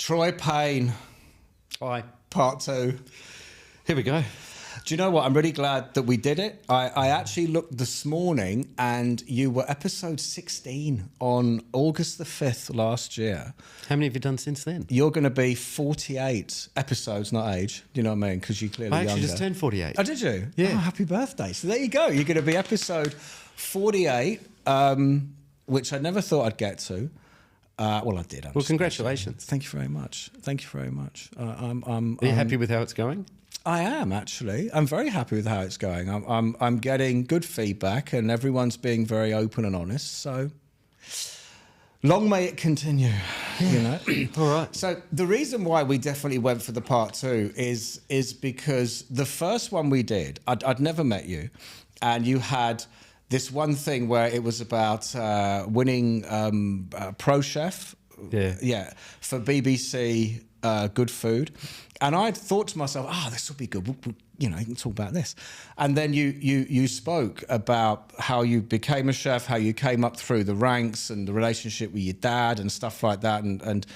Troy Payne, Hi. part 2. Here we go. Do you know what? I'm really glad that we did it. I actually looked this morning and you were episode 16 on August the 5th last year. How many have you done since then? You're going to be 48 episodes, not age. Do you know what I mean? Because you clearly I actually younger. just turned 48. Oh, did you? Yeah. Oh, happy birthday. So there you go. You're going to be episode 48, which I never thought I'd get to. Well, I did. Well, congratulations. Thank you very much. Thank you very much. Are you happy with how it's going? I am actually. I'm very happy with how it's going. I'm getting good feedback, and everyone's being very open and honest. So long may it continue. You know. All right. So the reason why we definitely went for the part 2 is because the first one we did, I'd never met you, and you had this one thing where it was about winning Pro Chef. Yeah, for BBC Good Food. And I'd thought to myself, this will be good. You can talk about this. And then you spoke about how you became a chef, how you came up through the ranks and the relationship with your dad and stuff like that, and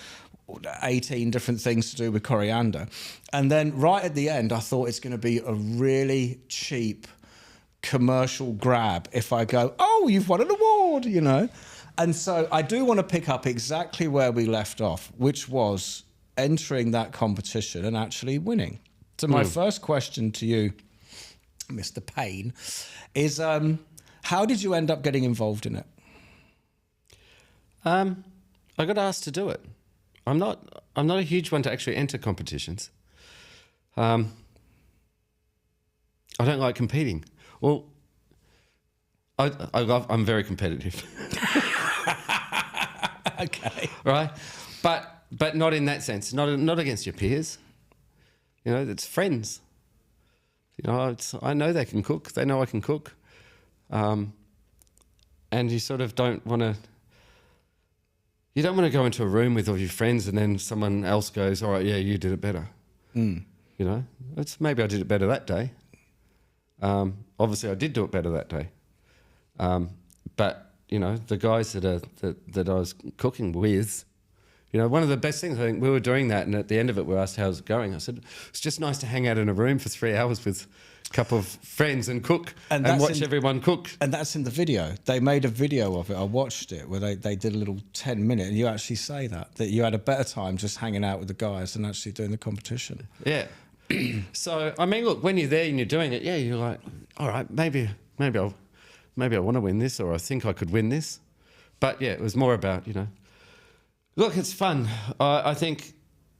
18 different things to do with coriander. And then right at the end, I thought it's going to be a really cheap commercial grab if I go, you've won an award, And so I do want to pick up exactly where we left off, which was entering that competition and actually winning. So my first question to you, Mr. Payne, is how did you end up getting involved in it? I got asked to do it. I'm not a huge one to actually enter competitions. I don't like competing. Well, I'm very competitive. Okay. Right? But not in that sense. Not against your peers. It's friends. I know they can cook. They know I can cook. And you sort of don't want to... You don't want to go into a room with all your friends and then someone else goes, all right, yeah, you did it better. It's maybe I did it better that day. Obviously, I did do it better that day. But the guys that I was cooking with, one of the best things, I think we were doing that, and at the end of it, we were asked how's it going. I said, it's just nice to hang out in a room for 3 hours with a couple of friends and cook and watch everyone cook. And that's in the video. They made a video of it. I watched it where they did a little 10-minute, and you actually say that you had a better time just hanging out with the guys than actually doing the competition. Yeah. So, I mean, look, when you're there and you're doing it, you're like, all right, maybe I want to win this, or I think I could win this. But yeah, it was more about, look, it's fun. I think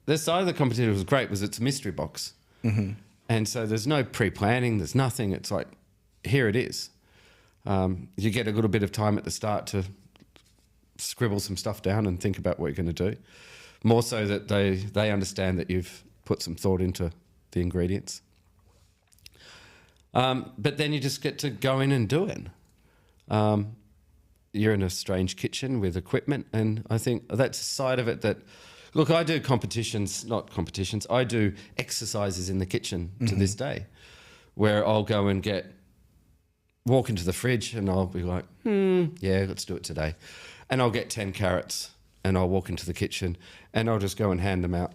the side of the competition was great was it's a mystery box. Mm-hmm. And so there's no pre-planning, there's nothing. It's like, here it is. You get a little bit of time at the start to scribble some stuff down and think about what you're going to do. More so that they understand that you've put some thought into the ingredients. But then you just get to go in and do it. You're in a strange kitchen with equipment, and I think that's a side of it that, look, I do I do exercises in the kitchen to this day, where I'll go and walk into the fridge and I'll be like, yeah, let's do it today. And I'll get 10 carrots and I'll walk into the kitchen and I'll just go and hand them out.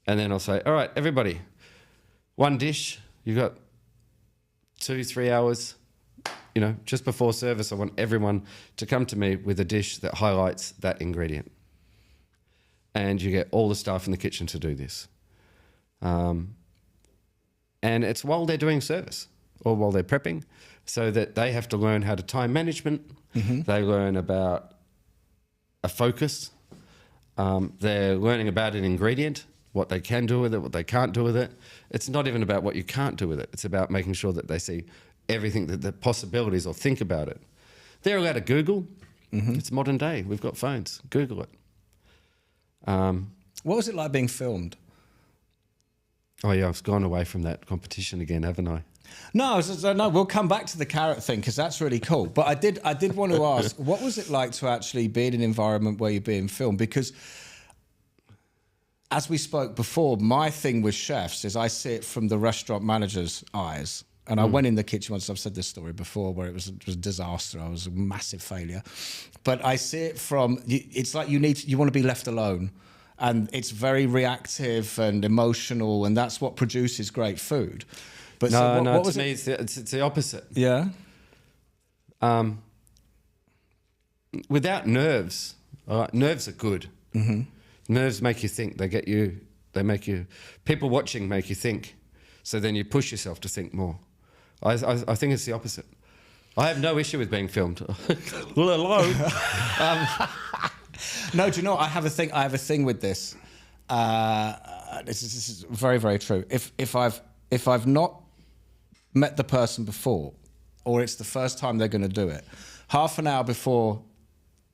And then I'll say, all right, everybody, one dish, you've got 2-3 hours, just before service, I want everyone to come to me with a dish that highlights that ingredient. And you get all the staff in the kitchen to do this. And it's while they're doing service or while they're prepping, so that they have to learn how to time management. Mm-hmm. They learn about a focus. They're learning about an ingredient, what they can do with it, what they can't do with it. It's not even about what you can't do with it. It's about making sure that they see everything, that the possibilities, or think about it. They're allowed to Google. Mm-hmm. It's modern day. We've got phones. Google it. What was it like being filmed? Oh, yeah, I've gone away from that competition again, haven't I? No, we'll come back to the carrot thing because that's really cool. But I did want to ask, what was it like to actually be in an environment where you're being filmed? Because as we spoke before, my thing with chefs is I see it from the restaurant manager's eyes. And I went in the kitchen once, I've said this story before, where it was a disaster. I was a massive failure. But I see it from, it's like you want to be left alone. and it's very reactive and emotional, and that's what produces great food. But No, what was to it? me, it's the opposite. Yeah. Without nerves, all right, nerves are good. Mm-hmm. Nerves make you think. They make you. People watching make you think. So then you push yourself to think more. I think it's the opposite. I have no issue with being filmed. Well, hello. No, do you know what? I have a thing with this. This is very, very true. If I've not met the person before, or it's the first time they're going to do it, half an hour before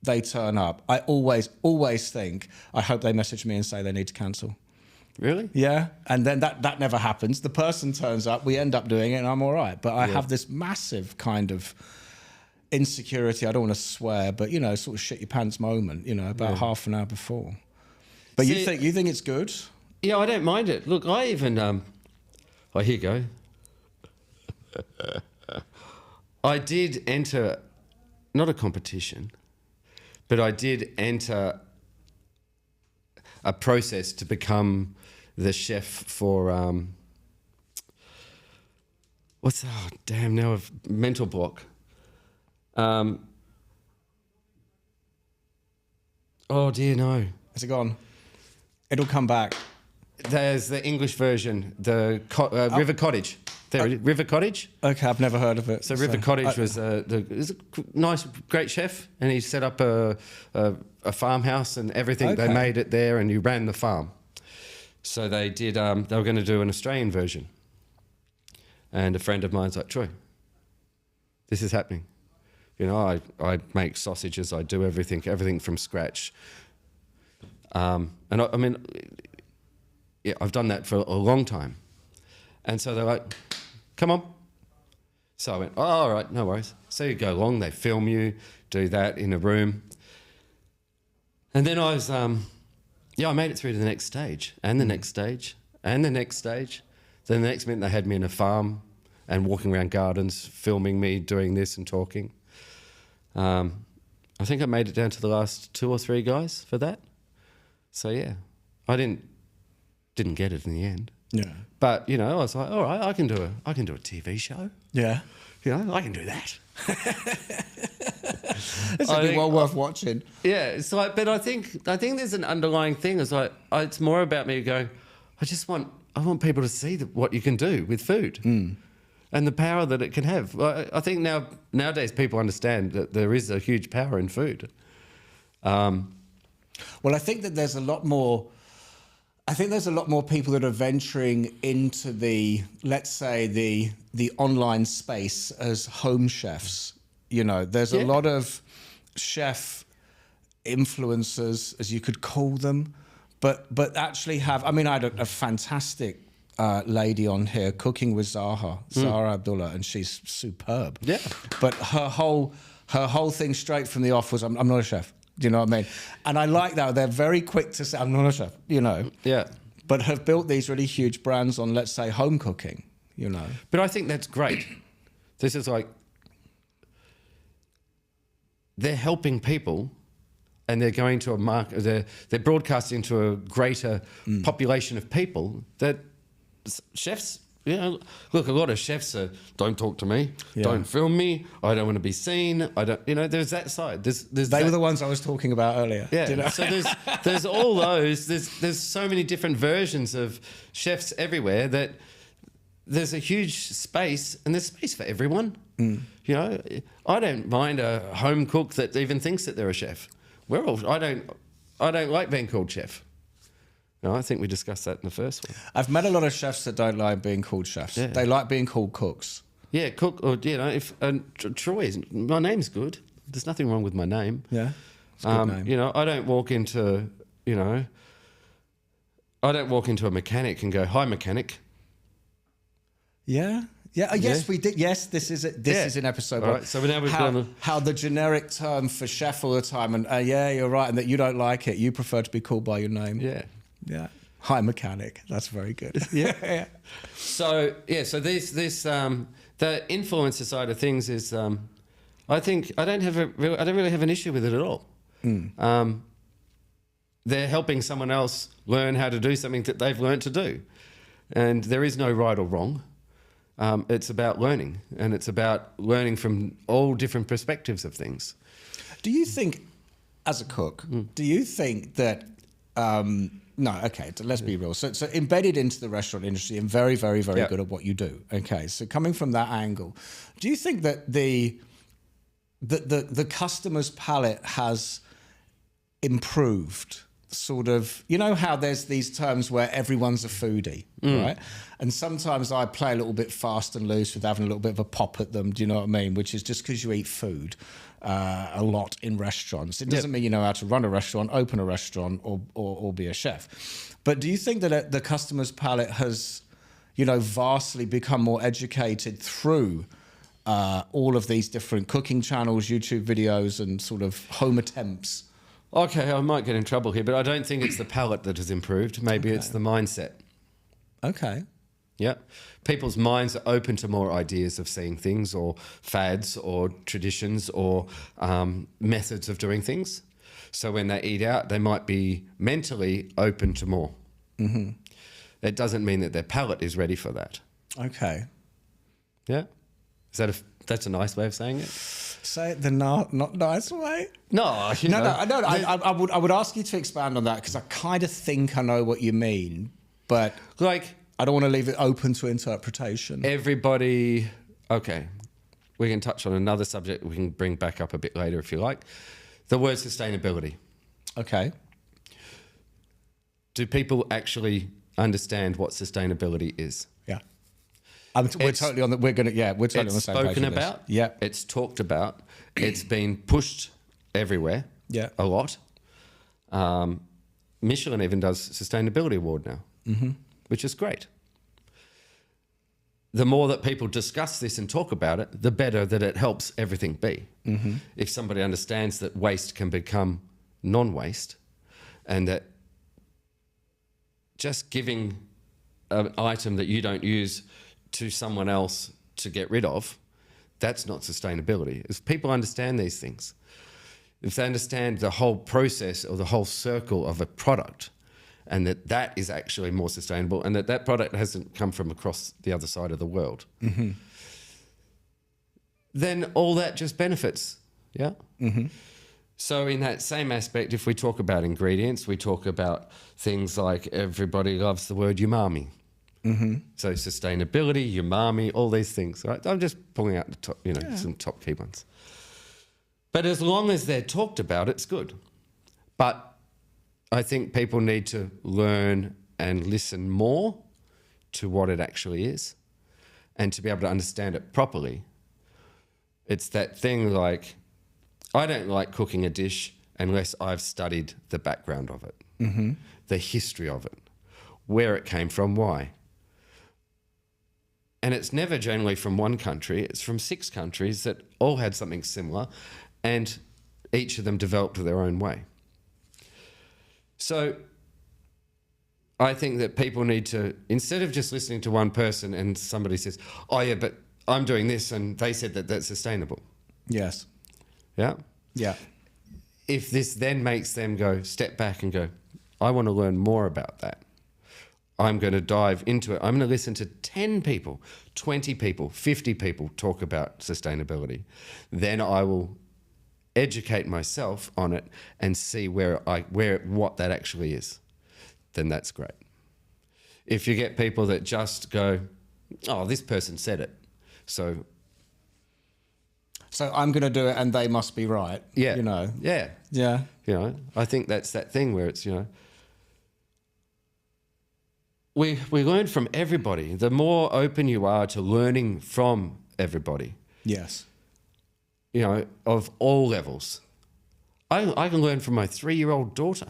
they turn up, I always think, I hope they message me and say they need to cancel. Really? Yeah, and then that never happens. The person turns up, we end up doing it, and I'm all right. But I have this massive kind of insecurity, I don't want to swear, but, you know, sort of shit your pants moment, you know, about half an hour before. But See, you think it's good? Yeah, I don't mind it. Look, I even oh, here you go. I did enter not a competition, but I did enter a process to become the chef for oh damn, now I've mental block. Oh dear, no. Is it gone? It'll come back. There's the English version, the River Cottage. River Cottage. Okay, I've never heard of it. So River Cottage was a nice, great chef, and he set up a farmhouse and everything. Okay. They made it there, and you ran the farm. So they did. They were going to do an Australian version, and a friend of mine's like, Troy, this is happening. You know, I make sausages. I do everything from scratch. And I mean, yeah, I've done that for a long time. And so they're like, come on. So I went, oh, all right, no worries. So you go along, they film you, do that in a room. And then I was, I made it through to the next stage, and the next stage, and the next stage. Then the next minute they had me in a farm and walking around gardens, filming me doing this and talking. I think I made it down to the last 2 or 3 guys for that. So yeah, I didn't get it in the end. Yeah. But, you know, I was like, all right, I can do a TV show. Yeah. You know, I can do that. It's like well worth watching. Yeah, it's like, but I think there's an underlying thing. It's like, it's more about me going, I want people to see what you can do with food and the power that it can have. I think nowadays people understand that there is a huge power in food. Well, I think that there's a lot more people that are venturing into the, let's say, the online space as home chefs. You know, there's a lot of chef influencers, as you could call them, but actually have. I mean, I had a fantastic lady on here cooking with Zara Abdullah, and she's superb. Yeah. But her whole thing straight from the off was, I'm not a chef. Do you know what I mean? And I like that. They're very quick to say, I'm not a chef, you know. Yeah. But have built these really huge brands on, let's say, home cooking, you know. But I think that's great. This is like, they're helping people and they're going to a market, they're broadcasting to a greater population of people that chefs, you know, look, a lot of chefs are, don't talk to me, don't film me, I don't want to be seen, I don't, you know, there's that side. They were the ones I was talking about earlier. Yeah, you know? So there's all those, there's so many different versions of chefs everywhere that there's a huge space, and there's space for everyone. You know, I don't mind a home cook that even thinks that they're a chef. I don't like being called chef. No, I think we discussed that in the first one. I've met a lot of chefs that don't like being called chefs. Yeah. They like being called cooks. Yeah, cook, or, you know, Troy, my name's good. There's nothing wrong with my name. Yeah, it's a good name. You know, I don't walk into a mechanic and go, hi, mechanic. Yeah. Yeah. Yes, we did. Yes, this is an episode. All right. So now we've done how the generic term for chef all the time, and yeah, you're right, and that you don't like it. You prefer to be called by your name. Yeah. Yeah. Hi, mechanic. That's very good. Yeah. So this the influencer side of things is I think I don't really have an issue with it at all. they're helping someone else learn how to do something that they've learned to do. And there is no right or wrong. It's about learning, and it's about learning from all different perspectives of things. Do you think, as a cook, do you think that... no, okay, let's be real. So embedded into the restaurant industry and very, very, very good at what you do. Okay, so coming from that angle, do you think that the customer's palate has improved? Sort of, you know how there's these terms where everyone's a foodie, right? And sometimes I play a little bit fast and loose with having a little bit of a pop at them. Do you know what I mean? Which is just because you eat food a lot in restaurants. It doesn't mean you know how to run a restaurant, open a restaurant, or be a chef. But do you think that the customer's palate has, vastly become more educated through all of these different cooking channels, YouTube videos, and sort of home attempts? Okay, I might get in trouble here, but I don't think it's the palate that has improved. Maybe it's the mindset. Okay. Yeah. People's minds are open to more ideas of seeing things, or fads, or traditions, or methods of doing things. So when they eat out, they might be mentally open to more. Mm-hmm. That doesn't mean that their palate is ready for that. Okay. Yeah. That's a nice way of saying it? Say it the not nice way. No, I would ask you to expand on that, because I kind of think I know what you mean, but I don't want to leave it open to interpretation. Everybody, okay, we can touch on another subject we can bring back up a bit later if you like. The word sustainability. Okay. Do people actually understand what sustainability is? Yeah. We're totally on the same page. It's spoken about. Yeah. It's talked about. It's been pushed everywhere. Yeah. A lot. Michelin even does sustainability award now, which is great. The more that people discuss this and talk about it, the better that it helps everything be. Mm-hmm. If somebody understands that waste can become non-waste, and that just giving an item that you don't use to someone else to get rid of, that's not sustainability. If people understand these things, if they understand the whole process or the whole circle of a product, and that is actually more sustainable, and that product hasn't come from across the other side of the world, then all that just benefits. Yeah. Mm-hmm. So in that same aspect, if we talk about ingredients, we talk about things like, everybody loves the word umami. Mm-hmm. So sustainability, umami, all these things, right? I'm just pulling out the top, some top key ones. But as long as they're talked about, it's good. But I think people need to learn and listen more to what it actually is, and to be able to understand it properly. It's that thing like, I don't like cooking a dish unless I've studied the background of it, the history of it, where it came from, why. And it's never generally from one country, it's from 6 countries that all had something similar, and each of them developed their own way. So I think that people need to, instead of just listening to one person and somebody says, oh yeah, but I'm doing this and they said that that's sustainable. Yes. Yeah? Yeah. If this then makes them go, step back and go, I want to learn more about that. I'm going to dive into it. I'm going to listen to 10 people, 20 people, 50 people talk about sustainability. Then I will educate myself on it and see what that actually is. Then that's great. If you get people that just go, oh, this person said it, so I'm going to do it and they must be right. Yeah. Yeah. Yeah. I think that's that thing where it's, we learn from everybody. The more open you are to learning from everybody. Yes. Of all levels. I can learn from my 3-year-old daughter.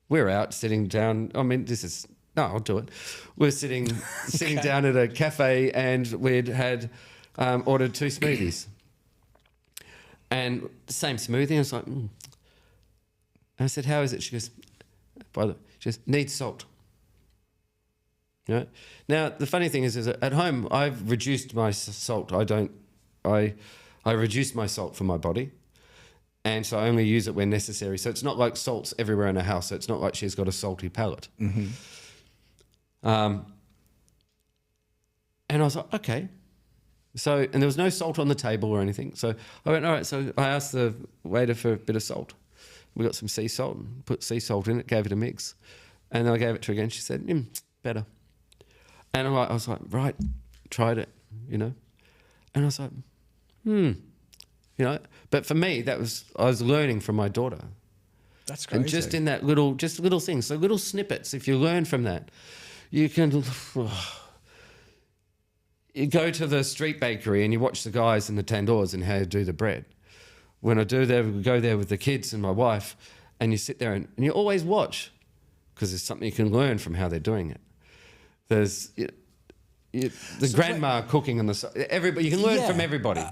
We're out sitting down. I'll do it. We're sitting down at a cafe, and we'd had ordered 2 smoothies. And same smoothie. I was like, And I said, how is it? She goes, needs salt. Now, the funny thing is that at home, I've reduced my salt. I reduce my salt for my body. And so I only use it when necessary. So it's not like salt's everywhere in her house. So it's not like she's got a salty palate. Mm-hmm. And I was like, okay. So, and there was no salt on the table or anything. So I went, all right. So I asked the waiter for a bit of salt. We got some sea salt and put sea salt in it, gave it a mix. And then I gave it to her again. She said, better. And I was like, right, tried it, you know. And I was like, you know. But for me, I was learning from my daughter. That's crazy. And just in that little things, so little snippets, if you learn from that, you can... You go to the street bakery and you watch the guys in the tandoors and how they do the bread. When I do that, we go there with the kids and my wife, and you sit there and you always watch, because there's something you can learn from how they're doing it. There's the grandma cooking on the side. Everybody, you can learn from everybody.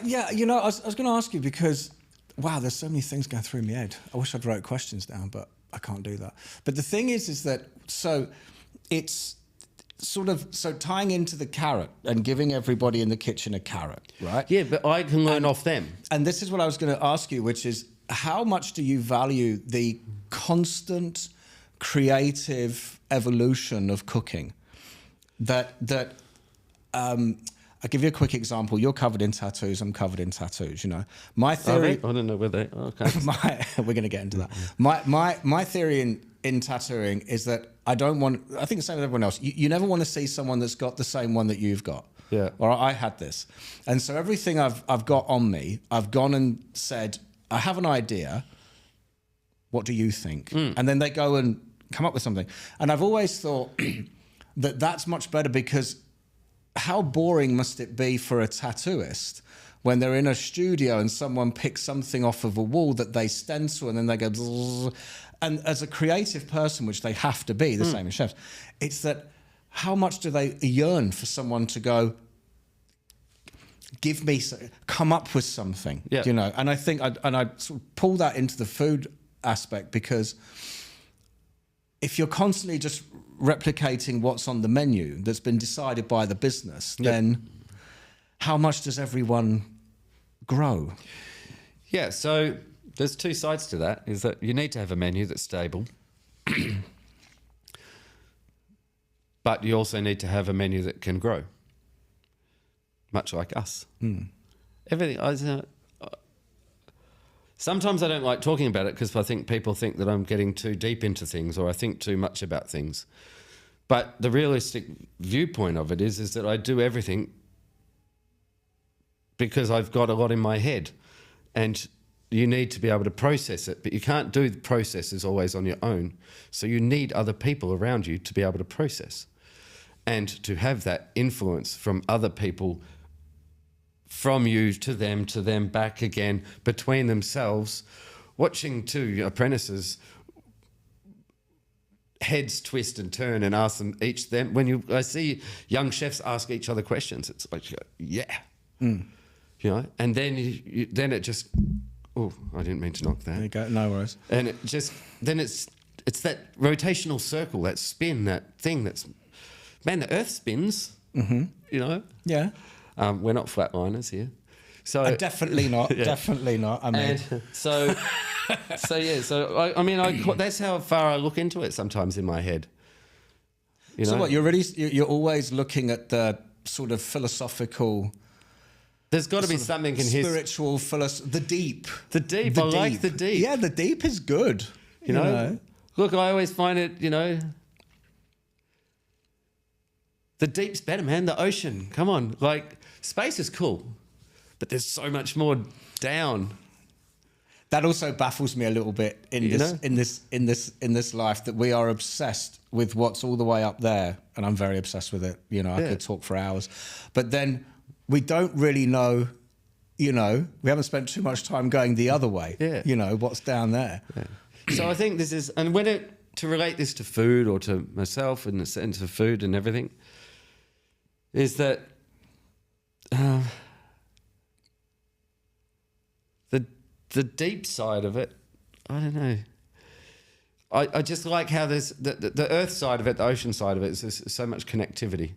You know, I was going to ask you because, wow, there's so many things going through my head. I wish I'd wrote questions down, but I can't do that. But the thing is that, so it's sort of, so tying into the carrot and giving everybody in the kitchen a carrot, right? Yeah, but I can learn off them. And this is what I was going to ask you, which is, how much do you value the constant creative evolution of cooking? I'll give you a quick example. You're covered in tattoos. I'm covered in tattoos. You know, my theory. I don't know where they. Okay. We're going to get into that. My theory in tattooing is that I don't want. I think the same with everyone else. You never want to see someone that's got the same one that you've got. Yeah. Or I had this, and so everything I've got on me, I've gone and said, I have an idea. What do you think? And then they go and come up with something. And I've always thought that that's much better, because how boring must it be for a tattooist when they're in a studio and someone picks something off of a wall that they stencil and then they go bzzz. And as a creative person, which they have to be, the same as chefs, it's that how much do they yearn for someone to go, come up with something, you know? And I think, I sort of pull that into the food aspect, because if you're constantly just replicating what's on the menu that's been decided by the business, then how much does everyone grow? Yeah, so there's two sides to that, is that you need to have a menu that's stable. But you also need to have a menu that can grow, much like us. Everything. Sometimes I don't like talking about it because I think people think that I'm getting too deep into things, or I think too much about things. But the realistic viewpoint of it is that I do everything because I've got a lot in my head, and you need to be able to process it, but you can't do the processes always on your own. So you need other people around you to be able to process and to have that influence from other people, from you to them, back again, between themselves, watching two apprentices heads twist and turn and ask them each them. I see young chefs ask each other questions, it's like, you know, and then then it just, oh, I didn't mean to knock that. There you go, no worries. And it just, then it's that rotational circle, that spin, that thing that's, man, the earth spins, you know? Yeah. We're not flatliners here. So definitely not. Yeah. Definitely not. I mean, so I mean, that's how far I look into it sometimes in my head. You know? So what? You're always looking at the sort of philosophical. There's got to be something in his spiritual the deep. The deep. I like the deep. Yeah, the deep is good. You know. Look, I always find it. You know. The deep's better, man. The ocean. Come on. Like, space is cool, but there's so much more down. That also baffles me a little bit in this life, that we are obsessed with what's all the way up there, and I'm very obsessed with it. You know, I could talk for hours, but then we don't really know. You know, we haven't spent too much time going the other way. Yeah. You know what's down there. Yeah. So I think this is, and to relate this to food, or to myself in the sense of food and everything, is that the deep side of it, I don't know. I just like how there's the earth side of it, the ocean side of it, there's so much connectivity.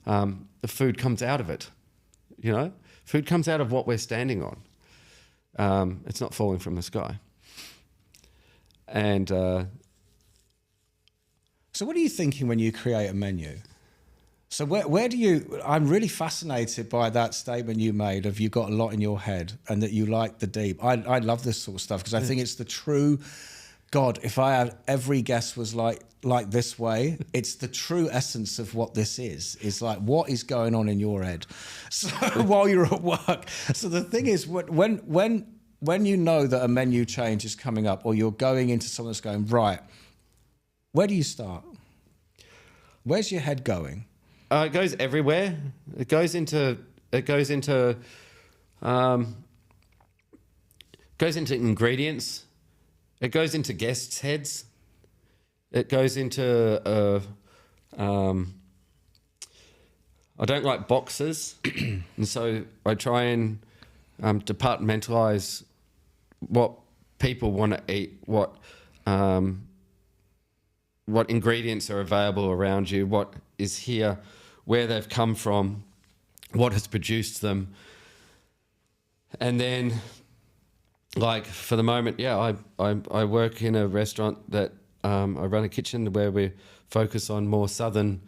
The food comes out of it, you know? Food comes out of what we're standing on. It's not falling from the sky. And so what are you thinking when you create a menu? So where do you... I'm really fascinated by that statement you made of you got a lot in your head and that you like the deep. I love this sort of stuff because I think it's the true... God, if I had every guest was like this way, it's the true essence of what this is. It's like, what is going on in your head so, while you're at work? So the thing is, when you know that a menu change is coming up or you're going into someone that's going, right, where do you start? Where's your head going? it goes everywhere. It goes into ingredients. It goes into guests' heads. It goes into... I don't like boxes, and so I try and departmentalize what people want to eat, what ingredients are available around you, what is here, where they've come from, what has produced them. And then, like, for the moment, I work in a restaurant that I run a kitchen where we focus on more southern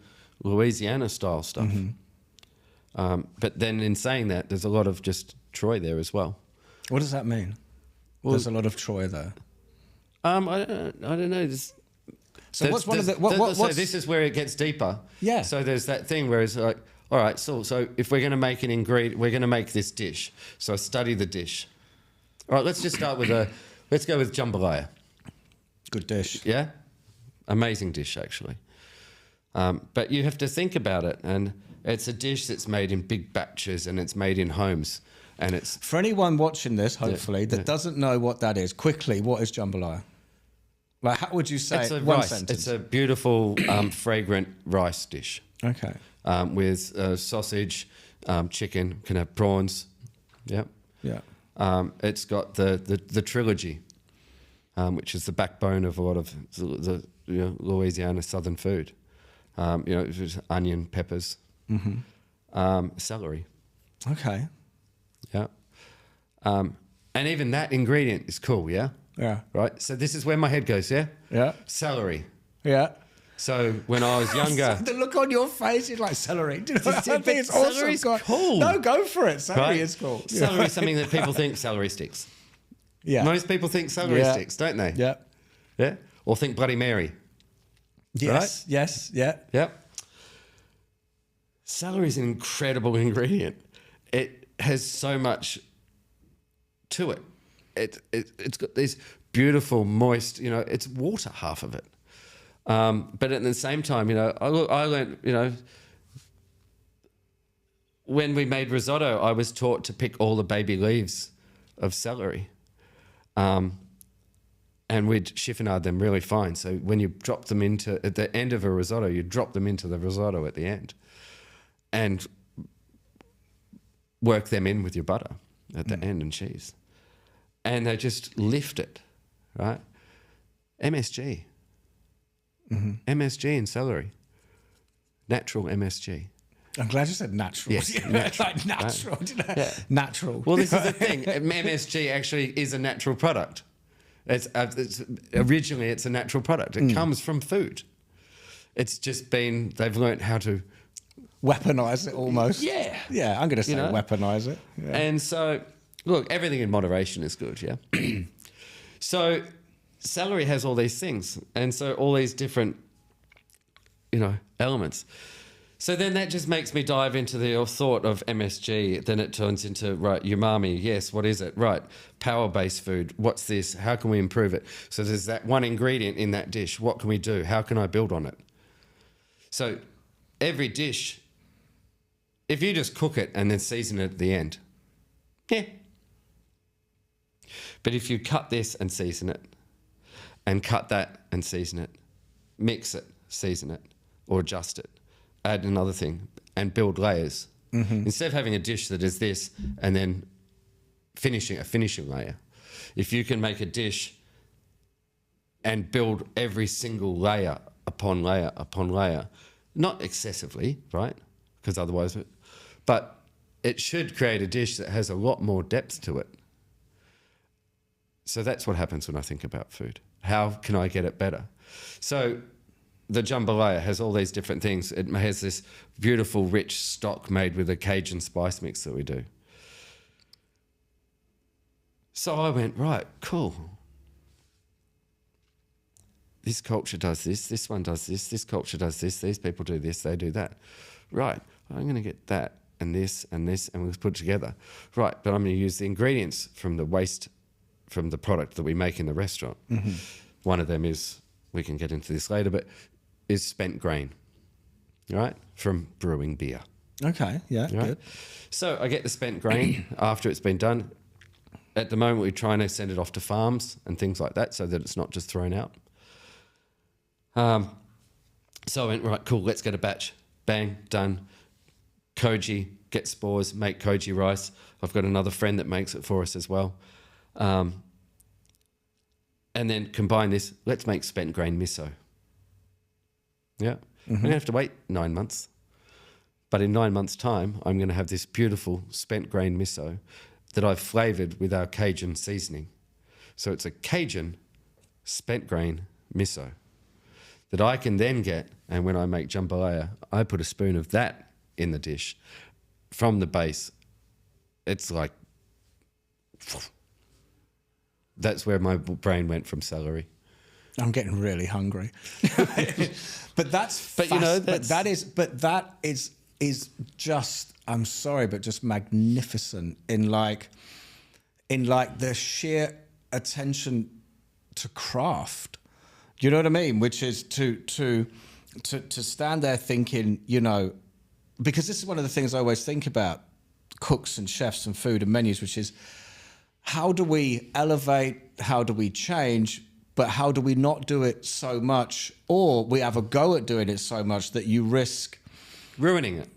Louisiana style stuff. But then in saying that, there's a lot of just Troy there as well. What does that mean? Well, there's a lot of Troy there. I don't know. So what's one of the... So this is where it gets deeper. Yeah. So there's that thing where it's like, all right, so if we're going to make an ingredient, we're going to make this dish. So I study the dish. All right, let's just start with let's go with jambalaya. Good dish. Yeah? Amazing dish, actually. But you have to think about it, and it's a dish that's made in big batches and it's made in homes. And it's... For anyone watching this, hopefully, that doesn't know what that is, quickly, what is jambalaya? Like, how would you say it? One sentence. It's a beautiful, fragrant rice dish. Okay. With sausage, chicken, can have prawns. Yep. Yeah. It's got the trilogy, which is the backbone of a lot of the Louisiana southern food. Onion, peppers, celery. Okay. Yeah. And even that ingredient is cool, yeah? Yeah. Right? So this is where my head goes, yeah? Yeah. Celery. Yeah. So when I was younger... The look on your face is like celery. Do you know what I think it's celery's awesome. cool. No, go for it. Celery Right? is cool. Celery is something that people think celery sticks. Yeah. Most people think celery sticks, don't they? Yeah. Yeah? Or think Bloody Mary. Yes. Right? Yes. Yeah. Yep. Celery is an incredible ingredient. It has so much to it. It's got this beautiful, moist, it's water, half of it. But at the same time, I learned, when we made risotto, I was taught to pick all the baby leaves of celery. And we'd chiffonade them really fine. So when you drop them at the end of a risotto, you drop them into the risotto at the end and work them in with your butter at the end and cheese. And they just lift it, right? MSG. MSG in celery. Natural MSG. I'm glad you said natural. Yes, natural. Like natural. Right. Yeah. Natural. Well, this is the thing. MSG actually is a natural product. Originally, it's a natural product. It comes from food. It's just they've learned how to... Weaponize it almost. Yeah. Yeah, I'm going to say weaponize it. Yeah. And so, look, everything in moderation is good, yeah? So celery has all these things. And so all these different, elements. So then that just makes me dive into the thought of MSG. Then it turns into, right, umami. Yes, what is it? Right, power-based food. What's this? How can we improve it? So there's that one ingredient in that dish. What can we do? How can I build on it? So every dish, if you just cook it and then season it at the end, yeah. But if you cut this and season it, and cut that and season it, mix it, season it, or adjust it, add another thing, and build layers. Instead of having a dish that is this and then a finishing layer, if you can make a dish and build every single layer upon layer upon layer, not excessively, right? Because otherwise, but it should create a dish that has a lot more depth to it. So that's what happens when I think about food. How can I get it better? So the jambalaya has all these different things. It has this beautiful, rich stock made with a Cajun spice mix that we do. So I went, right, cool. This culture does this one does this culture does this, these people do this, they do that. Right, I'm going to get that and this, and we'll put it together. Right, but I'm going to use the ingredients from the waste, from the product that we make in the restaurant. Mm-hmm. One of them is, we can get into this later, but is spent grain, right, from brewing beer. Okay, yeah, right? Good. So I get the spent grain after it's been done. At the moment, we're trying to send it off to farms and things like that so that it's not just thrown out. So I went, right, cool, let's get a batch. Bang, done. Koji, get spores, make koji rice. I've got another friend that makes it for us as well. And then combine this, let's make spent grain miso. Yeah. Mm-hmm. I'm going to have to wait 9 months. But in 9 months' time, I'm going to have this beautiful spent grain miso that I've flavoured with our Cajun seasoning. So it's a Cajun spent grain miso that I can then get, and when I make jambalaya, I put a spoon of that in the dish from the base. It's like, that's where my brain went from celery. I'm getting really hungry. But that's, but you know, that is just, I'm sorry, but just magnificent in like the sheer attention to craft. You know what I mean? Which is to stand there thinking, you know, because this is one of the things I always think about cooks and chefs and food and menus, which is how do we elevate, how do we change, but how do we not do it so much, or we have a go at doing it so much that you risk ruining it.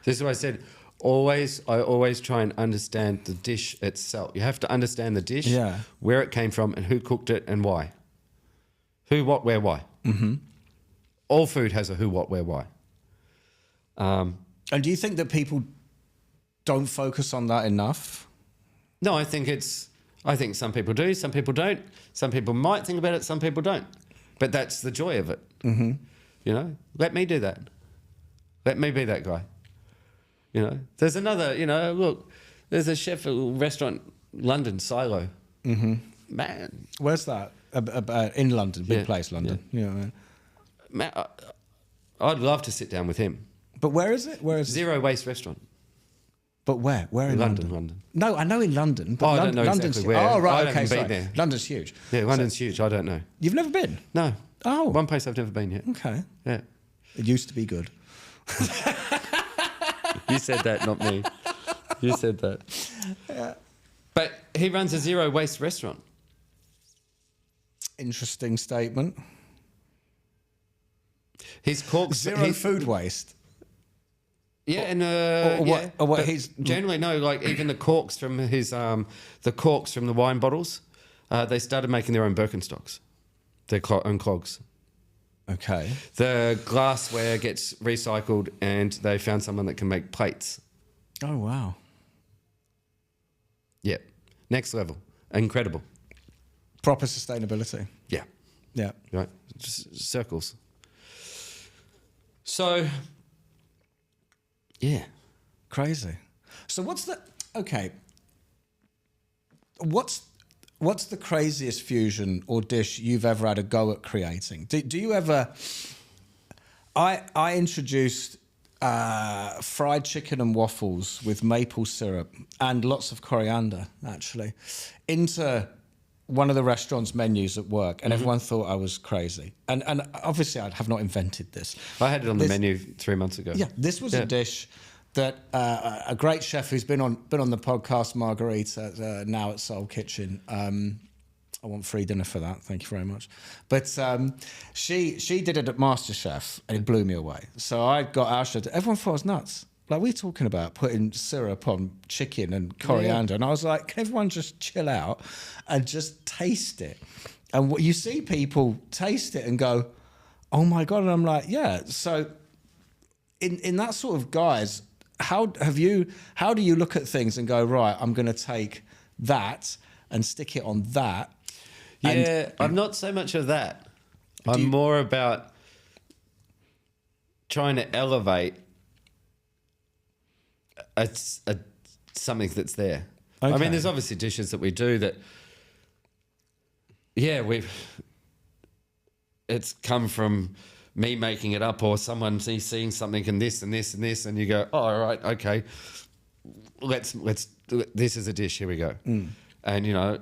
This is what I said. I always try and understand the dish itself. You have to understand the dish, where it came from and who cooked it and why. Who, what, where, why. Mm-hmm. All food has a who, what, where, why. And do you think that people don't focus on that enough? No, I think some people do, some people don't. Some people might think about it, some people don't. But that's the joy of it. Mm-hmm. You know, let me do that. Let me be that guy. You know, there's another, you know, look, there's a chef at a restaurant, London, Silo. Mm-hmm. Man. Where's that? In London, big place, London. Yeah. Man, I'd love to sit down with him. But where is it? Zero Waste Restaurant. But where? Where in London? London. No, I know in London. But I don't know exactly where. Oh, right, I okay, haven't been there. London's huge. Yeah, London's huge. I don't know. You've never been? No. Oh. One place I've never been yet. Okay. Yeah. It used to be good. You said that, not me. You said that. Yeah. But he runs a zero waste restaurant. Interesting statement. His corks zero food waste. Yeah, and what he's generally no, like even the corks from the wine bottles, they started making their own Birkenstocks, their own clogs. Okay. The glassware gets recycled, and they found someone that can make plates. Oh wow. Yep, next level, incredible. Proper sustainability. Yeah. Yeah. Right. Just circles. So. Yeah. Crazy. So what's the What's the craziest fusion or dish you've ever had a go at creating? Do you ever? I introduced fried chicken and waffles with maple syrup and lots of coriander actually into one of the restaurant's menus at work, and everyone thought I was crazy. And obviously I have not invented this. I had it on the menu 3 months ago. Yeah, this was a dish that a great chef who's been on the podcast, Margarita, now at Soul Kitchen. I want free dinner for that. Thank you very much. But she did it at MasterChef, and it blew me away. So I got our chef. Everyone thought I was nuts. Like, we're talking about putting syrup on chicken and coriander. And I was like, can everyone just chill out and just taste it? And what you see people taste it and go, oh my God. And I'm like, yeah. So in that sort of guise, how do you look at things and go, right, I'm going to take that, and stick it on that. Yeah, I'm not so much of that. I'm more about trying to elevate something that's there. I Okay. mean, there's obviously dishes that we do that, yeah, it's come from me making it up or someone seeing something and this and this and this, and you go, oh, all right, okay, let's do it. This is a dish. Here we go. And you know,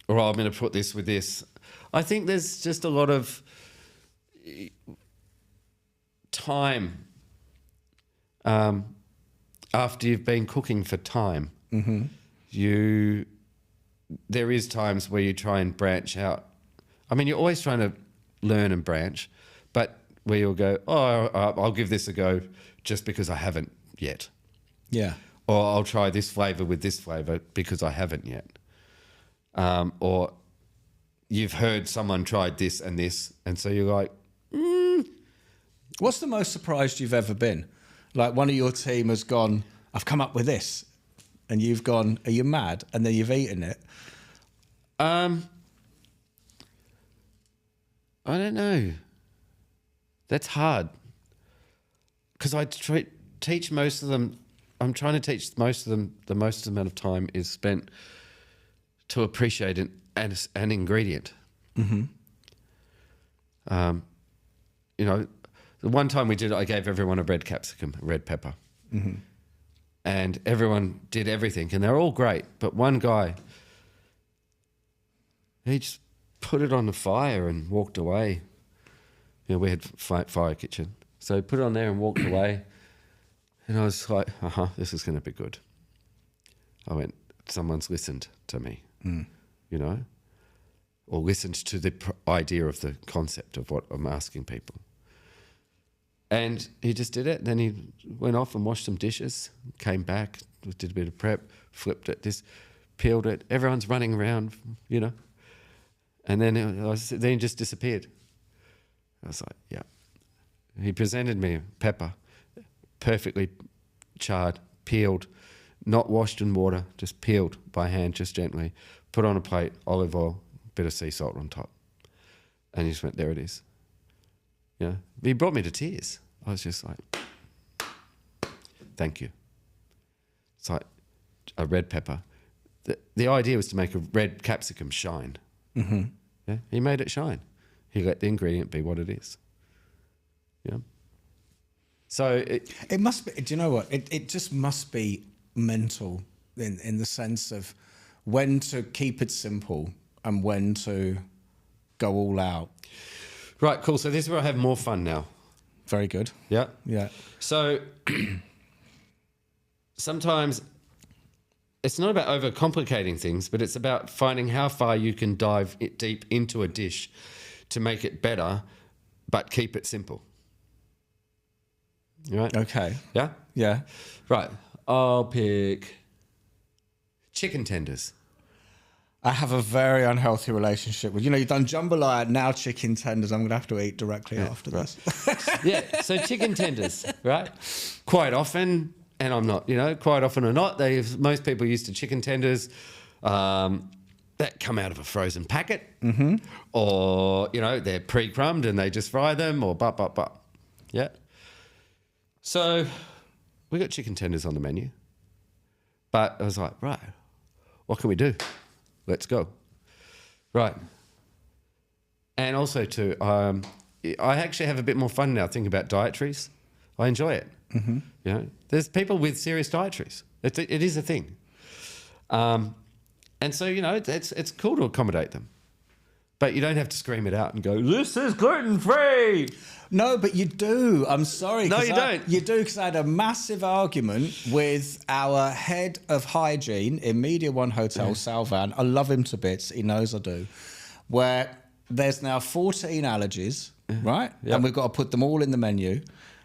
or I'm going to put this with this. I think there's just a lot of time after you've been cooking for time. There is times where you try and branch out. I mean, you're always trying to learn and branch, but where you'll go, oh, I'll give this a go just because I haven't yet. Yeah. Or I'll try this flavour with this flavour because I haven't yet. Or you've heard someone tried this, and so you're like, What's the most surprised you've ever been? Like one of your team has gone, I've come up with this. And you've gone, are you mad? And then you've eaten it. I don't know. That's hard. Because I teach most of them. I'm trying to teach most of them. The most amount of time is spent to appreciate an ingredient. You know, the one time we did it, I gave everyone a red capsicum, a red pepper. And everyone did everything, and they're all great. But one guy, he just put it on the fire and walked away. You know, we had fire kitchen. So he put it on there and walked away. And I was like, this is going to be good. I went, someone's listened to me, you know, or listened to the idea of the concept of what I'm asking people. And he just did it. And then he went off and washed some dishes, came back, did a bit of prep, flipped it, peeled it. Everyone's running around, you know. And then he just disappeared. I was like, yeah. He presented me a pepper, perfectly charred, peeled, not washed in water, just peeled by hand, just gently, put on a plate, olive oil, bit of sea salt on top. And he just went, there it is. Yeah, he brought me to tears. I was just like, thank you. It's like a red pepper. The idea was to make a red capsicum shine. Yeah, he made it shine. He let the ingredient be what it is. Yeah. So it must be. Do you know what? It just must be mental in the sense of when to keep it simple and when to go all out. Right, cool. So this is where I have more fun now. Very good. Yeah. Yeah. So sometimes it's not about overcomplicating things, but it's about finding how far you can dive deep into a dish to make it better, but keep it simple. Right? Okay. Yeah? Yeah. Right. I'll pick chicken tenders. I have a very unhealthy relationship with, you've done jambalaya, now chicken tenders. I'm going to have to eat directly after this. Yeah, so chicken tenders, right? Quite often, and I'm not, quite often or not, most people used to chicken tenders that come out of a frozen packet, or, they're pre-crumbed and they just fry them, or but. Yeah. So we got chicken tenders on the menu, but I was like, right, what can we do? Let's go. Right. And also too, I actually have a bit more fun now thinking about dietaries. I enjoy it. There's people with serious dietaries. It is a thing. And so, it's cool to accommodate them. But you don't have to scream it out and go, this is gluten-free. No, but you do. I'm sorry. No, you don't. You do, because I had a massive argument with our head of hygiene in Media One Hotel, Salvan. I love him to bits. He knows I do. Where there's now 14 allergies, right? Yep. And we've got to put them all in the menu.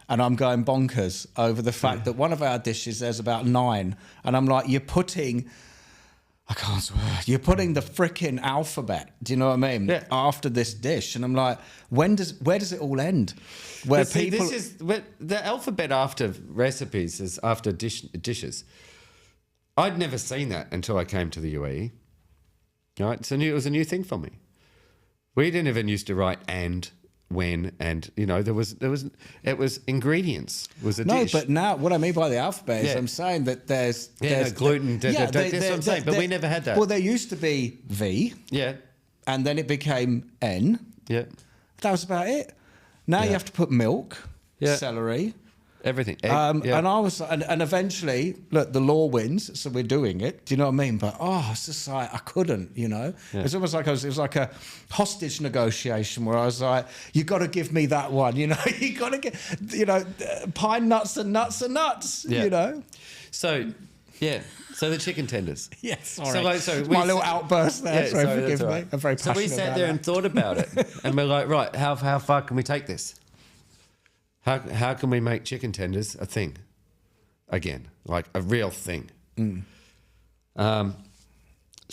And I'm going bonkers over the fact that one of our dishes, there's about 9. And I'm like, you're putting the frickin' alphabet, do you know what I mean? Yeah. After this dish. And I'm like, where does it all end? This is the alphabet after recipes is after dishes. I'd never seen that until I came to the UAE. Right? It was a new thing for me. We didn't even used to write and, when, and it was ingredients was a dish. No, but now what I mean by the alphabet is Yeah. I'm saying that there's gluten. That's what I'm saying. But we never had that. Well, there used to be V, Yeah, and then it became N. yeah, That was about it. Now you have to put milk, Yeah. celery. everything. Egg, yeah. And I was, and eventually, look, the law wins, so we're doing it. Do you know what I mean? But it's just like I couldn't. It's almost like it was like a hostage negotiation where I was like, you got to give me that one. You got to get, pine nuts and nuts and nuts. Yeah. So, yeah. So the chicken tenders. Yeah, sorry. So my little outburst there. Yeah, sorry, sorry, forgive that's me. right. I'm very So passionate we sat about there that. and thought about it, and we're like, right, how far can we take this? How can we make chicken tenders a thing again, like a real thing? So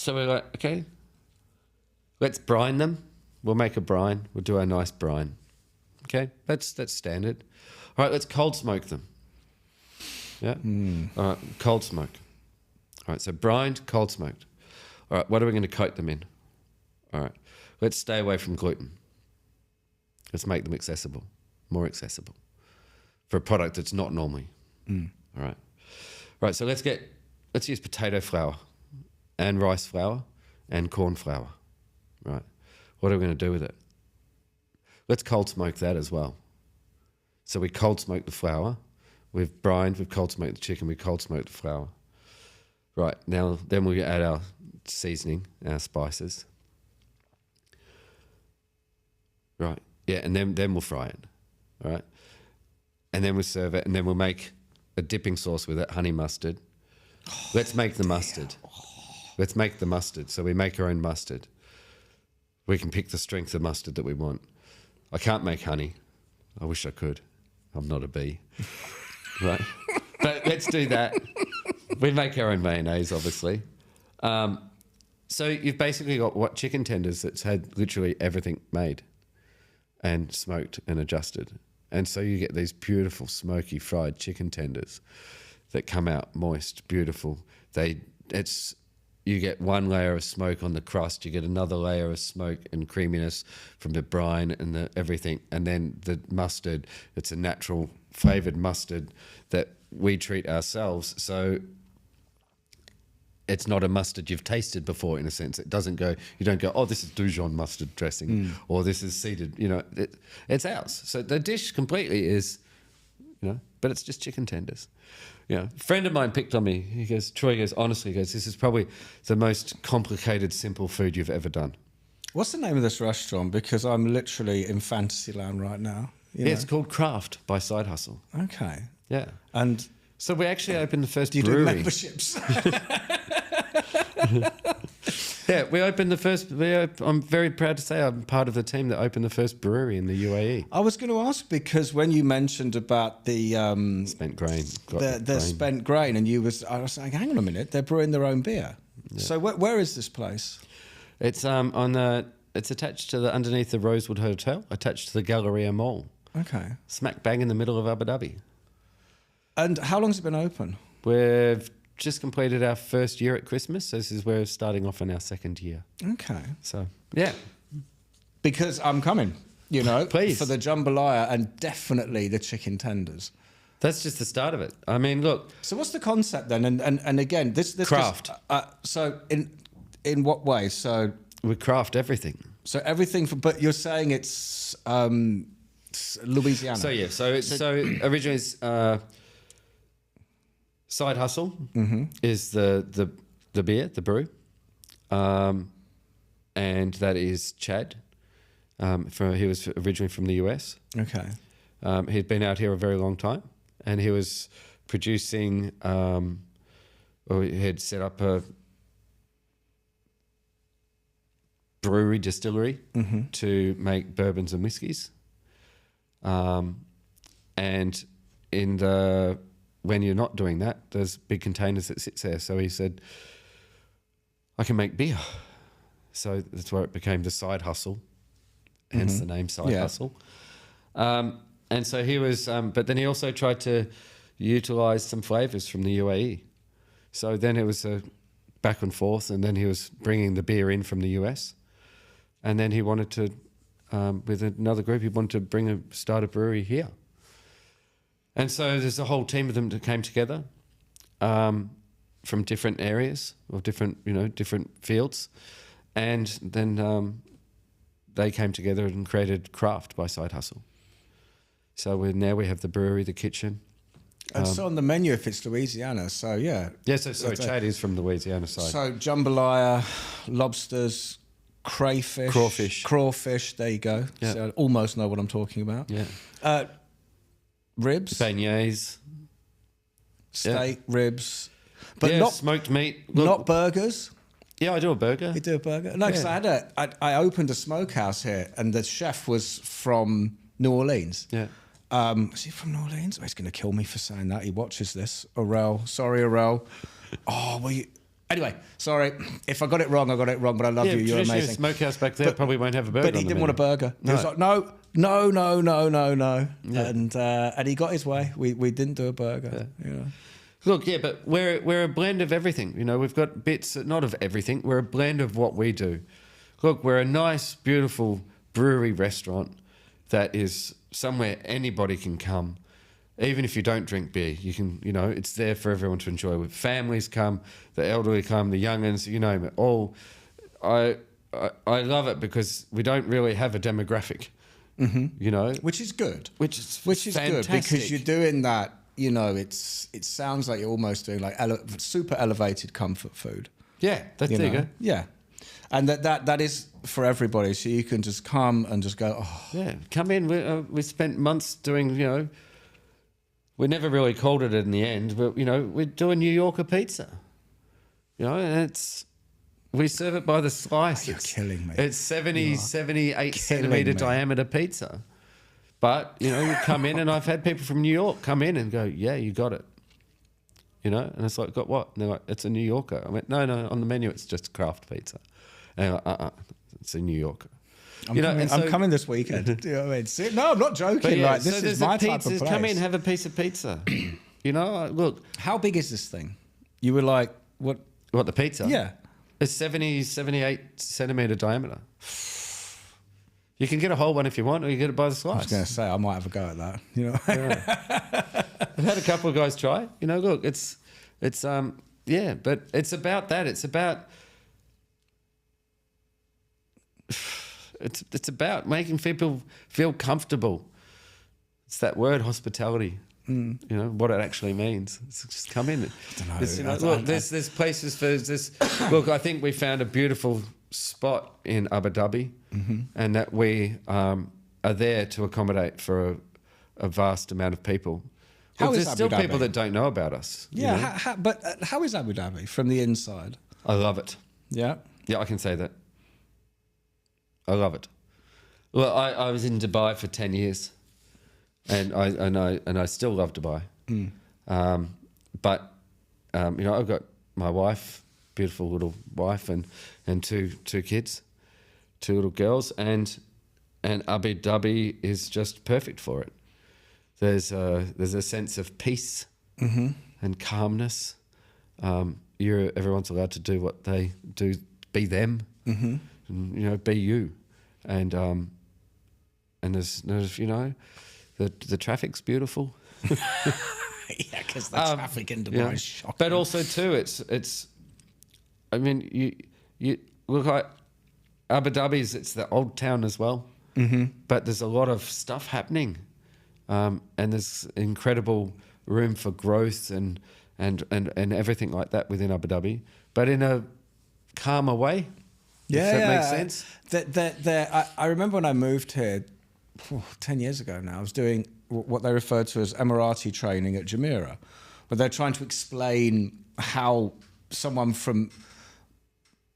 we're like, okay, let's brine them. We'll make a brine. We'll do our nice brine. Okay, that's standard. All right, let's cold smoke them. Yeah. All right, cold smoke. All right, so brined, cold smoked. All right, what are we going to coat them in? All right, let's stay away from gluten. Let's make them accessible, more accessible for a product that's not normally. All right, so let's use potato flour and rice flour and corn flour. Right, what are we going to do with it? Let's cold smoke that as well. So we cold smoke the flour, we've brined, we've cold smoked the chicken, we cold smoked the flour. Right, now then we add our seasoning, our spices. Right, yeah, and then we'll fry it. All right, and then we'll serve it, and then we'll make a dipping sauce with it, honey mustard. Let's make the mustard. Let's make the mustard. So we make our own mustard. We can pick the strength of mustard that we want. I can't make honey. I wish I could. I'm not a bee. Right? But let's do that. We make our own mayonnaise, obviously. So you've basically got chicken tenders that's had literally everything made and smoked and adjusted. And so you get these beautiful smoky fried chicken tenders that come out moist, beautiful. You get one layer of smoke on the crust, you get another layer of smoke and creaminess from the brine and the everything, and then the mustard. It's a natural flavoured mustard that we treat ourselves. So it's not a mustard you've tasted before, in a sense. It doesn't go. You don't go, oh, this is Dijon mustard dressing, or this is seeded. It's ours. So the dish completely is, but it's just chicken tenders. A friend of mine picked on me. He goes, Troy goes, honestly, this is probably the most complicated, simple food you've ever done. What's the name of this restaurant? Because I'm literally in fantasy land right now. It's called Craft by Side Hustle. Okay. Yeah. And so we actually opened the first do you brewery. do memberships? Yeah, we opened the first. I'm very proud to say I'm part of the team that opened the first brewery in the UAE. I was going to ask because when you mentioned about the Spent grain, the spent grain, and I was like, hang on a minute, they're brewing their own beer. Yeah. So where is this place? It's it's attached to underneath the Rosewood Hotel, attached to the Galleria Mall. Okay. Smack bang in the middle of Abu Dhabi. And how long has it been open? We've just completed our first year at Christmas. So this is where we're starting off in our second year. Okay. So, yeah. Because I'm coming, Please. for the jambalaya and definitely the chicken tenders. That's just the start of it. I mean, look. So what's the concept then? And again, this Craft. So in what way? So we craft everything. So everything but you're saying it's Louisiana. So yeah, so originally it's Side Hustle is the beer, the brew, and that is Chad. He was originally from the US. Okay. He'd been out here a very long time, and he was producing. He had set up a brewery distillery to make bourbons and whiskies. And when you're not doing that, there's big containers that sits there. So he said, I can make beer. So that's where it became the Side Hustle, hence the name Side Hustle. And so he was, but then he also tried to utilize some flavors from the UAE. So then it was back and forth, and then he was bringing the beer in from the US, and then he wanted to, with another group, he wanted to start a brewery here. And so there's a whole team of them that came together from different areas or different fields, and then they came together and created Craft by Side Hustle. So we have the brewery, the kitchen. And so on the menu, if it's Louisiana, so yeah. Yeah, so Chad is from the Louisiana side. So jambalaya, lobsters, crawfish. There you go. Yeah. So I almost know what I'm talking about. Yeah. Ribs, Beignets, steak, ribs, but yeah, not smoked meat. Look, not burgers. Yeah, I do a burger. You do a burger? No, because I opened a smokehouse here, and the chef was from New Orleans. Yeah. Is he from New Orleans? Oh, he's going to kill me for saying that. He watches this. Orel. Sorry, Orel. Oh, well, anyway, sorry. If I got it wrong, I got it wrong, but I love you. You're amazing. A smokehouse back there probably won't have a burger. But he didn't want a burger. No. He was like, no. Yeah. And he got his way. We didn't do a burger. Yeah. You know. Look, yeah, but we're a blend of everything. You know, we've got bits, not of everything. We're a blend of what we do. Look, we're a nice, beautiful brewery restaurant that is somewhere anybody can come. Even if you don't drink beer, you can, it's there for everyone to enjoy. With families come, the elderly come, the young'uns, you name it. All, I love it because we don't really have a demographic, Which is good. Which is good because you're doing that. It sounds like you're almost doing like super elevated comfort food. Yeah, there you go. Yeah, and that is for everybody. So you can just come and just go. Oh. Yeah, come in. We spent months doing. We never really called it in the end, but we're doing New Yorker pizza. And we serve it by the slice. You're killing me. It's 78 centimeter diameter pizza. But, you come in, and I've had people from New York come in and go, yeah, you got it. And it's like, got what? And they're like, it's a New Yorker. I went, no, on the menu it's just Craft pizza. And they're like, it's a New Yorker. I'm coming this weekend. Do you know what I mean? See, no, I'm not joking. Yeah, this is my type of place. Come in, have a piece of pizza. Look. How big is this thing? You were like, what? What, the pizza? Yeah. It's 78 centimetre diameter. You can get a whole one if you want, or you get it by the slice. I was going to say, I might have a go at that. Yeah. I've had a couple of guys try. Look, it's but it's about that. It's about it's about making people feel comfortable. It's that word, hospitality. What it actually means. It's just come in. I don't know. There's places for this. Look, I think we found a beautiful spot in Abu Dhabi, and that we are there to accommodate for a vast amount of people. There's still people that don't know about us. Yeah, but how is Abu Dhabi from the inside? I love it. Yeah? Yeah, I can say that. I love it. Well, I was in Dubai for 10 years, and I still love Dubai. But I've got my wife, beautiful little wife, and two kids, two little girls, and Abu Dhabi is just perfect for it. There's a sense of peace and calmness. Everyone's allowed to do what they do, be them, and, be you, and there's the traffic's beautiful. Yeah, because the traffic in Dubai is shocking. But also too, it's. I mean, you look at Abu Dhabi's. It's the old town as well, but there's a lot of stuff happening, and there's incredible room for growth and everything like that within Abu Dhabi, but in a calmer way. Yeah, if that makes sense. I remember when I moved here 10 years ago now, I was doing what they refer to as Emirati training at Jumeirah, where they're trying to explain how someone from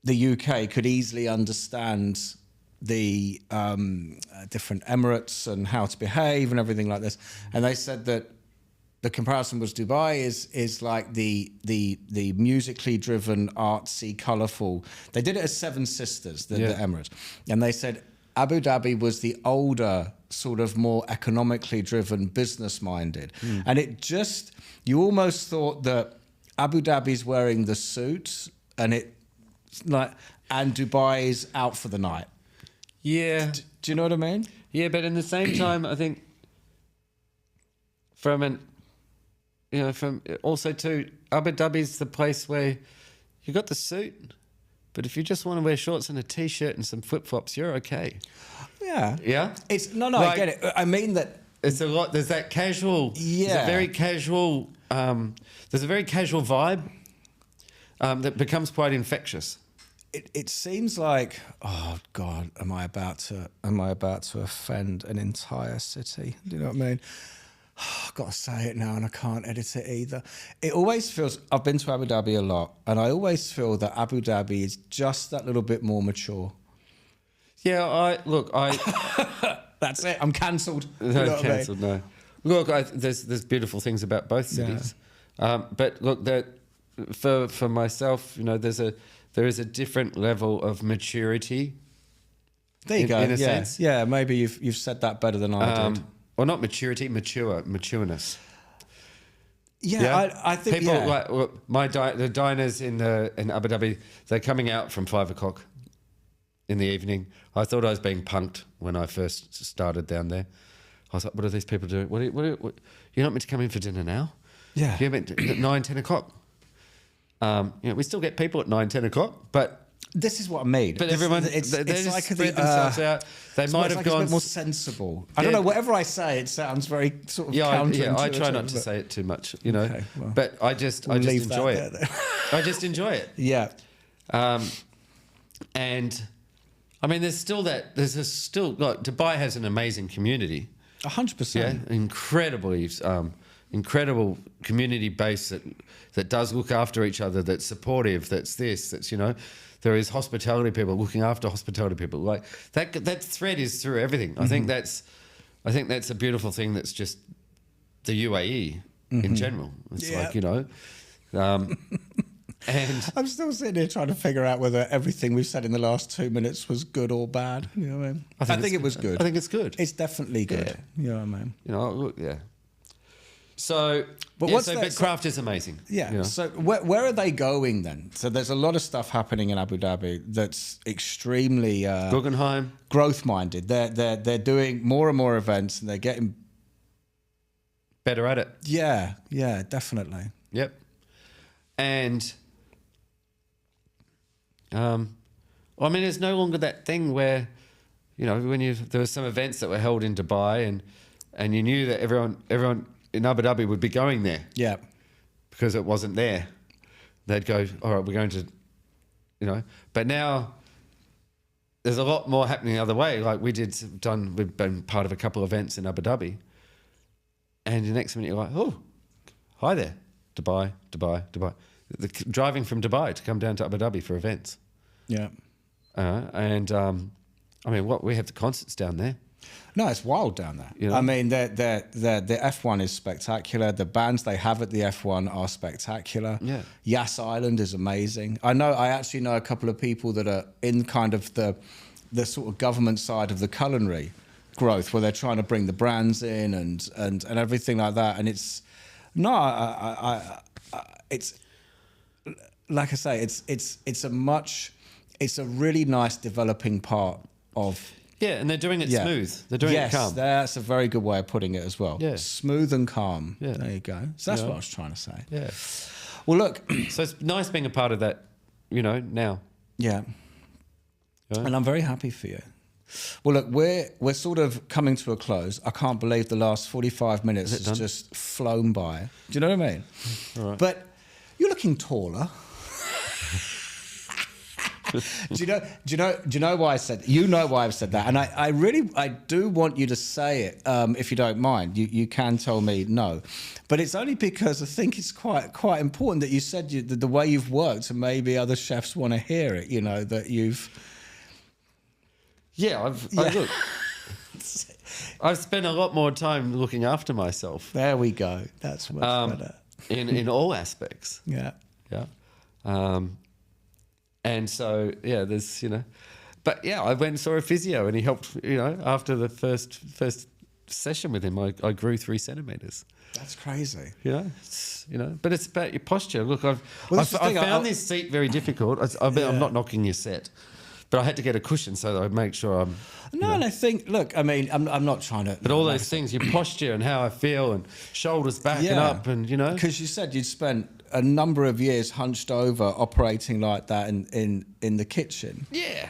the UK could easily understand the different emirates and how to behave and everything like this. And they said that the comparison was Dubai is like the musically driven, artsy, colourful. They did it as Seven Sisters, the Emirates, and they said Abu Dhabi was the older, sort of more economically driven, business minded, and it just, you almost thought that Abu Dhabi's wearing the suit and and Dubai is out for the night. Yeah. Do you know what I mean? Yeah, but in the same time, I think from also too, Abu Dhabi's the place where you got the suit, but if you just want to wear shorts and a t-shirt and some flip-flops, you're okay. Yeah. Yeah? I get it. I mean that it's a lot. There's that casual. Yeah. There's a very casual. There's a very casual vibe that becomes quite infectious. It seems like, oh God, am I about to offend an entire city? Do you know what I mean? I've got to say it now, and I can't edit it either. It always feels. I've been to Abu Dhabi a lot, and I always feel that Abu Dhabi is just that little bit more mature. Yeah, That's it. I'm cancelled. No, cancelled. No. Look, there's beautiful things about both cities, but look, for myself, there is a different level of maturity. There you go. In a sense, maybe you've said that better than I did. Well, not maturity, matureness. Yeah. I think people like the diners in Abu Dhabi. They're coming out from 5 o'clock in the evening. I thought I was being punked when I first started down there. I was like, what are these people doing? You're not meant to come in for dinner now? Yeah. You're meant to, at 9, 10 o'clock. We still get people at 9, 10 o'clock, but... This is what I mean. But everyone, they just like spread themselves out. They might have gone... It's a bit more sensible. I don't know, whatever I say, it sounds very sort of counterintuitive. I try not to say it too much, Okay, well, but I just enjoy it. I just enjoy it. Yeah. And... I mean, there's still Dubai has an amazing community. 100%. Yeah, incredible community base that does look after each other, that's supportive, that's there is hospitality people looking after hospitality people. Like that thread is through everything. Mm-hmm. I think that's a beautiful thing. That's just the UAE in general. It's and I'm still sitting here trying to figure out whether everything we've said in the last 2 minutes was good or bad. You know what I mean? I think it was good. I think it's good. It's definitely good. Yeah. You know what I mean? Look, yeah. So, but craft is amazing. Yeah. So where are they going then? So there's a lot of stuff happening in Abu Dhabi that's extremely Guggenheim growth minded. They're doing more and more events, and they're getting better at it. Yeah, definitely. Yep. And I mean, there's no longer that thing where, when there were some events that were held in Dubai, and you knew that everyone in Abu Dhabi would be going there. Yeah. Because it wasn't there. They'd go, all right, we're going to, But now there's a lot more happening the other way. Like we've been part of a couple of events in Abu Dhabi. And the next minute you're like, oh, hi there. Dubai. Driving from Dubai to come down to Abu Dhabi for events. Yeah. We have the concerts down there. No, it's wild down there. I mean, the F1 is spectacular. The bands they have at the F1 are spectacular. Yeah. Yas Island is amazing. I actually know a couple of people that are in kind of the sort of government side of the culinary growth, where they're trying to bring the brands in and everything like that. And it's it's like I say, it's a really nice developing part of. Yeah, and they're doing it smooth. They're doing it calm. Yes, that's a very good way of putting it as well. Yeah. Smooth and calm. Yeah. There you go. So that's what I was trying to say. Yeah. Well, look. So it's nice being a part of that, now. Yeah. And I'm very happy for you. Well, look, we're sort of coming to a close. I can't believe the last 45 minutes has just flown by. Do you know what I mean? All right. But you're looking taller. Do you know why I said that? You know why I've said that, and I do want you to say it if you don't mind. You can tell me no, but it's only because I think it's quite important that you said the way you've worked, and maybe other chefs want to hear it. That you've. Yeah, look. I've spent a lot more time looking after myself. There we go. That's much better. In all aspects. Yeah. Yeah. And so, there's, but I went and saw a physio, and he helped, after the first session with him, I grew 3 centimeters. That's crazy. But it's about your posture. Look, I found this seat very difficult. I'm not knocking your set, but I had to get a cushion so that I make sure I'm. No, and I think, look, I mean, I'm not trying to. But all those things, your posture and how I feel, and shoulders back and up, and because you said you'd spent a number of years hunched over, operating like that in the kitchen. Yeah.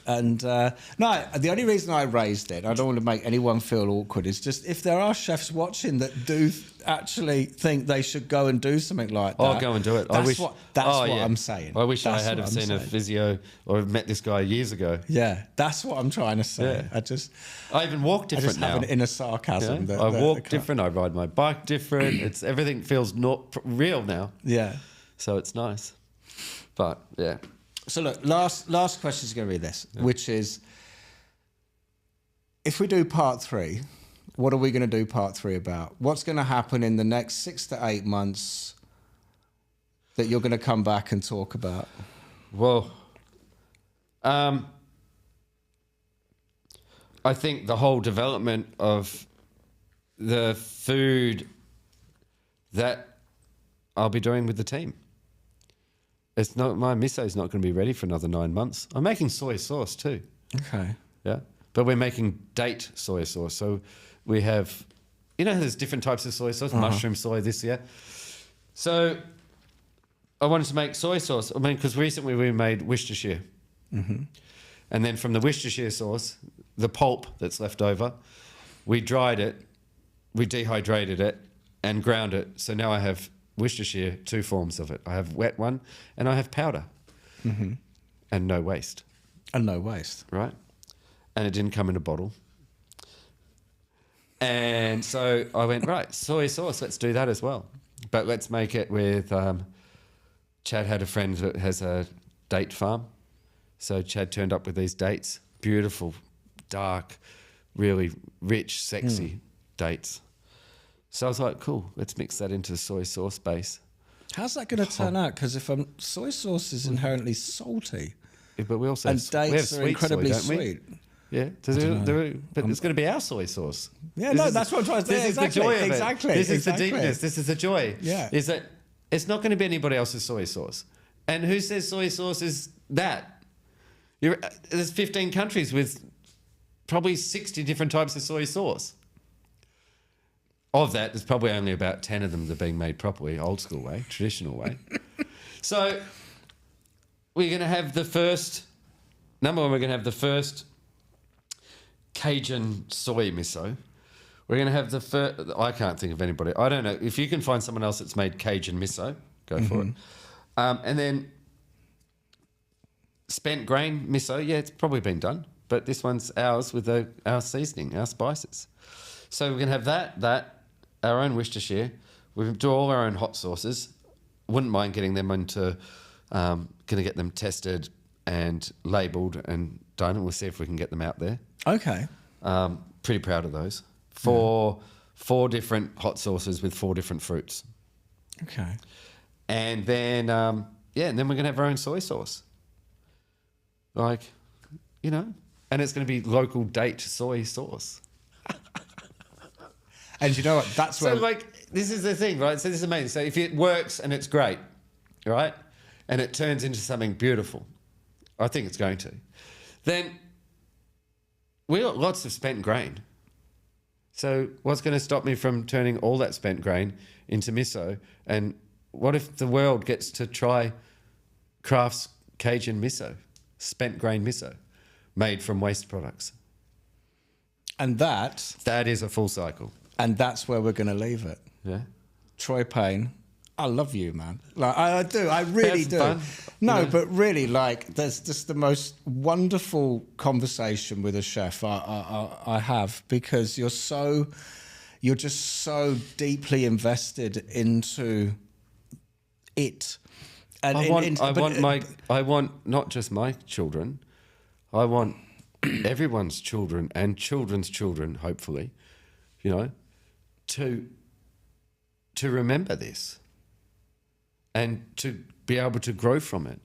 And no, the only reason I raised it, I don't want to make anyone feel awkward, is just if there are chefs watching that do actually think they should go and do something like that. I'll go and do it. That's what I'm saying. I wish I had seen a physio or met this guy years ago. Yeah, that's what I'm trying to say. Yeah. I even walk different I just now. have an inner sarcasm. I walk different. I ride my bike different. Everything feels not real now. Yeah. So it's nice. But yeah. So look, last question is going to be this, which is, if we do part 3, what are we going to do part 3 about? What's going to happen in the next 6 to 8 months that you're going to come back and talk about? Well, I think the whole development of the food that I'll be doing with the team. My miso's not going to be ready for another 9 months. I'm making soy sauce too. Okay. Yeah. But we're making date soy sauce. So we have, there's different types of soy sauce, mushroom soy this year. So I wanted to make soy sauce. I mean, because recently we made Worcestershire. Mm-hmm. And then from the Worcestershire sauce, the pulp that's left over, we dried it, we dehydrated it and ground it. So now I have Worcestershire, 2 forms of it. I have wet one and I have powder. Mm-hmm. And no waste. And no waste. Right? And it didn't come in a bottle. And so I went, right, soy sauce, let's do that as well. But let's make it with, Chad had a friend that has a date farm. So Chad turned up with these dates, beautiful, dark, really rich, sexy dates. So I was like, cool, let's mix that into the soy sauce base. How's that going to turn out? Because soy sauce is inherently salty. Yeah, but we also and dates are incredibly sweet. Yeah, but it's going to be our soy sauce. Yeah, that's what I'm trying to say. This is the joy of it. Exactly. This is the deepness. This is the joy. Yeah. Is that it's not going to be anybody else's soy sauce. And who says soy sauce is that? There's 15 countries with probably 60 different types of soy sauce. Of that, there's probably only about 10 of them that are being made properly, old school way, traditional way. So we're going to have the first Cajun soy miso. We're going to have the first, I can't think of anybody. I don't know. If you can find someone else that's made Cajun miso, go for it. And then spent grain miso, yeah, it's probably been done. But this one's ours with our seasoning, our spices. So we're going to have that, our own Worcestershire. We do all our own hot sauces. Wouldn't mind getting them into, going to get them tested and labelled and done, and we'll see if we can get them out there. Okay. Pretty proud of those. Four different hot sauces with 4 different fruits. Okay. And then, and then we're going to have our own soy sauce. And it's going to be local date soy sauce. And you know what? That's where... So, this is the thing, right? So this is amazing. So if it works and it's great, right? And it turns into something beautiful, I think it's going to. Then we got lots of spent grain. So what's going to stop me from turning all that spent grain into miso? And what if the world gets to try Craft's Cajun miso, spent grain miso, made from waste products? And that is a full cycle. And that's where we're going to leave it. Yeah. Troy Payne, I love you, man. I do. I really do. Fun. No, but really, there's just the most wonderful conversation with a chef I have, because you're just so deeply invested into it. And I want not just my children. I want everyone's children and children's children, hopefully, to remember this and to be able to grow from it.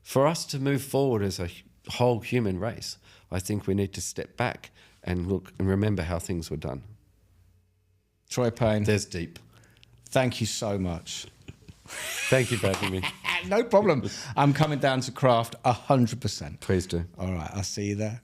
For us to move forward as a whole human race, I think we need to step back and look and remember how things were done. Troy Payne, There's deep. thank you so much. Thank you for having me. No problem. I'm coming down to Craft 100%. Please do. All right, I'll see you there.